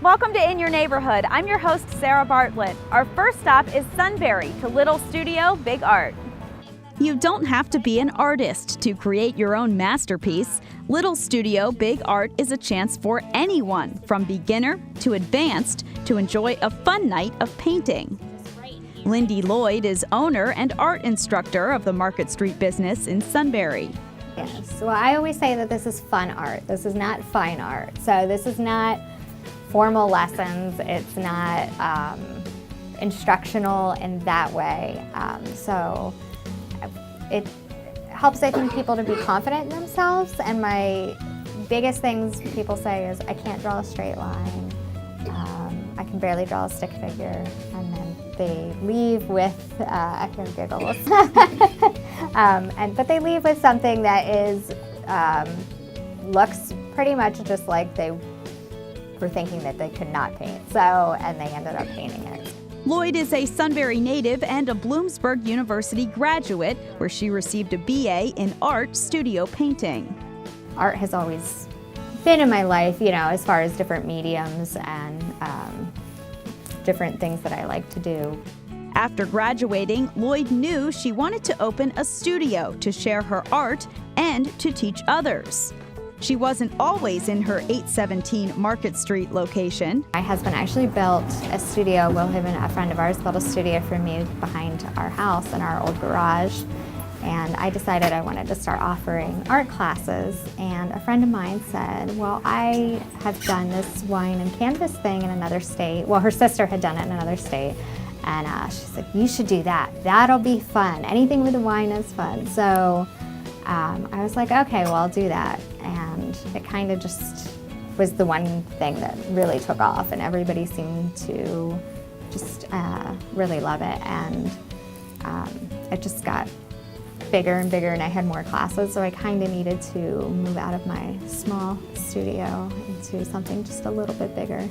Welcome to In Your Neighborhood. I'm your host, Sara Bartlett. Our first stop is Sunbury to Little Studio Big Art. You don't have to be an artist to create your own masterpiece. Little Studio Big Art is a chance for anyone, from beginner to advanced, to enjoy a fun night of painting. Lindie Llyod is owner and art instructor of the Market Street business in Sunbury. Yes, well, I always say that this is fun art. This is not fine art. So this is not formal lessons. It's not instructional in that way. So it helps, I think, people to be confident in themselves. And my biggest things people say is, I can't draw a straight line. I can barely draw a stick figure. And then they leave with, I can giggle, but they leave with something that is, looks pretty much just like they were thinking that they could not paint. And they ended up painting it. Llyod is a Sunbury native and a Bloomsburg University graduate, where she received a BA in art studio painting. Art has always been in my life, you know, as far as different mediums and different things that I like to do. After graduating, Llyod knew she wanted to open a studio to share her art and to teach others. She wasn't always in her 817 Market Street location. My husband actually built a studio. Will Hiven, a friend of ours, built a studio for me behind our house in our old garage. And I decided I wanted to start offering art classes. And a friend of mine said, well, I have done this wine and canvas thing in another state. Well, her sister had done it in another state. And she said, you should do that. That'll be fun. Anything with a wine is fun. So I was like, okay, well, I'll do that. And it kind of just was the one thing that really took off, and everybody seemed to just really love it. And it just got bigger and bigger, and I had more classes, so I kind of needed to move out of my small studio into something just a little bit bigger.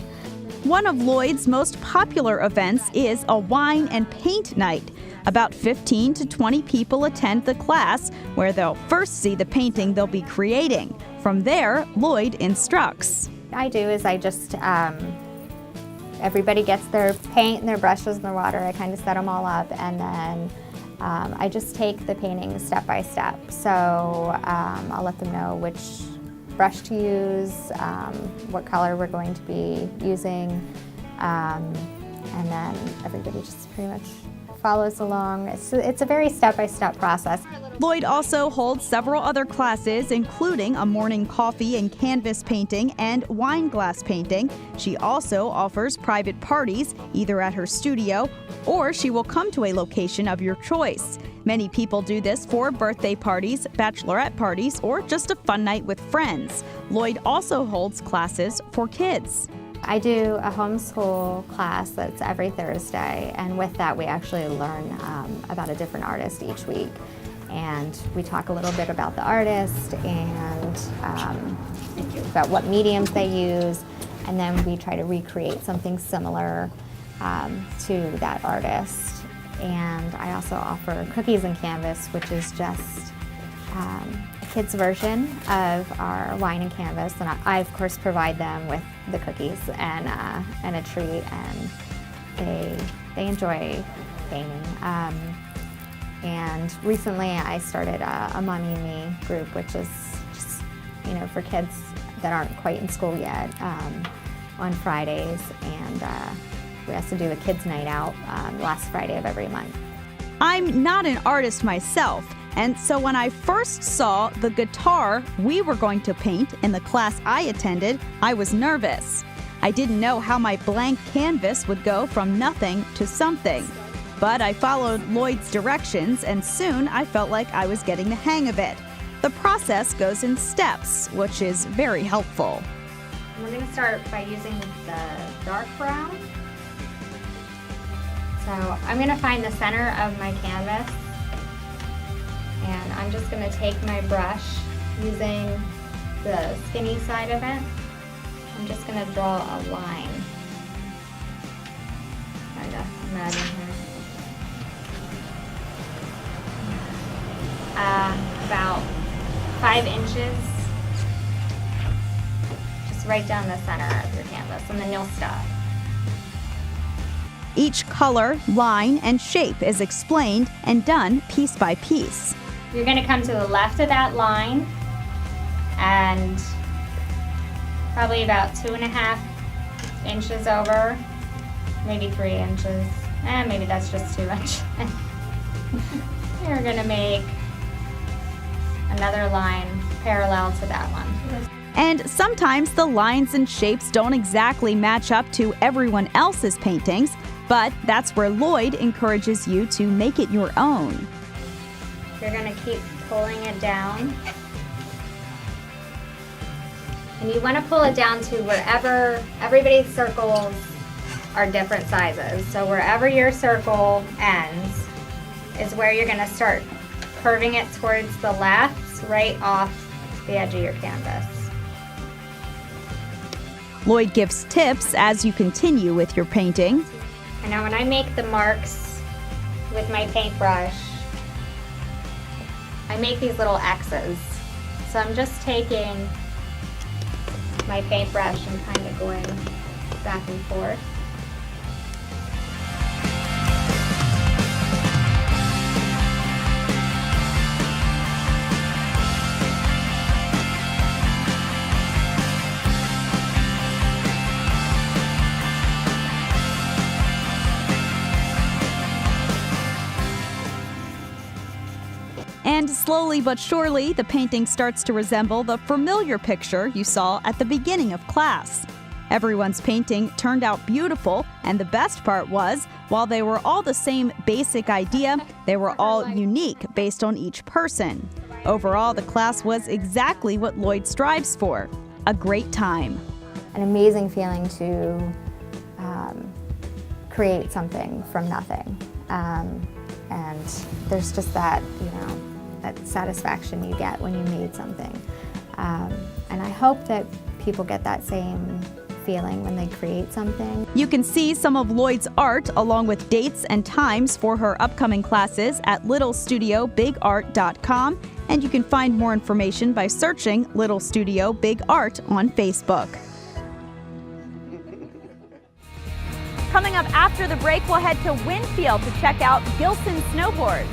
One of Llyod's most popular events is a wine and paint night. About 15 to 20 people attend the class, where they'll first see the painting they'll be creating. From there, Llyod instructs. What I do is I just, everybody gets their paint and their brushes and their water. I kind of set them all up, and then I just take the painting step by step. So I'll let them know which brush to use, what color we're going to be using, and then everybody just pretty much follows along. It's a very step-by-step process. Llyod also holds several other classes, including a morning coffee and canvas painting and wine glass painting. She also offers private parties, either at her studio or she will come to a location of your choice. Many people do this for birthday parties, bachelorette parties, or just a fun night with friends. Llyod also holds classes for kids. I do a homeschool class that's every Thursday, and with that we actually learn about a different artist each week. And we talk a little bit about the artist and about what mediums they use, and then we try to recreate something similar to that artist. And I also offer Cookies and Canvas, which is just a kid's version of our wine and canvas, and I of course provide them with the cookies and a treat, and they enjoy painting. And recently I started a Mommy and Me group, which is just, you know, for kids that aren't quite in school yet, on Fridays, and we also do a kids' night out last Friday of every month. I'm not an artist myself, and so when I first saw the guitar we were going to paint in the class I attended, I was nervous. I didn't know how my blank canvas would go from nothing to something. But I followed Llyod's directions, and soon I felt like I was getting the hang of it. The process goes in steps, which is very helpful. We're going to start by using the dark brown. So I'm going to find the center of my canvas, and I'm just going to take my brush using the skinny side of it. I'm just going to draw a line. Kind of imagine here. About 5 inches, just right down the center of your canvas, and then you'll stop. Each color, line, and shape is explained and done piece by piece. You're going to come to the left of that line and probably about 2.5 inches over, maybe 3 inches, and maybe that's just 2 inches. You're going to make another line parallel to that one. And sometimes the lines and shapes don't exactly match up to everyone else's paintings, but that's where Lloyd encourages you to make it your own. You're going to keep pulling it down. And you want to pull it down to wherever everybody's circles are different sizes. So wherever your circle ends is where you're going to start curving it towards the left, right off the edge of your canvas. Lloyd gives tips as you continue with your painting. And now when I make the marks with my paintbrush, I make these little X's. So I'm just taking my paintbrush and kind of going back and forth. And slowly but surely, the painting starts to resemble the familiar picture you saw at the beginning of class. Everyone's painting turned out beautiful, and the best part was, while they were all the same basic idea, they were all unique based on each person. Overall, the class was exactly what Lloyd strives for: a great time. An amazing feeling to create something from nothing. And there's just that, that satisfaction you get when you made something. And I hope that people get that same feeling when they create something. You can see some of Lloyd's art along with dates and times for her upcoming classes at littlestudiobigart.com, and you can find more information by searching Little Studio Big Art on Facebook. Coming up after the break, we'll head to Winfield to check out Gilson Snowboards.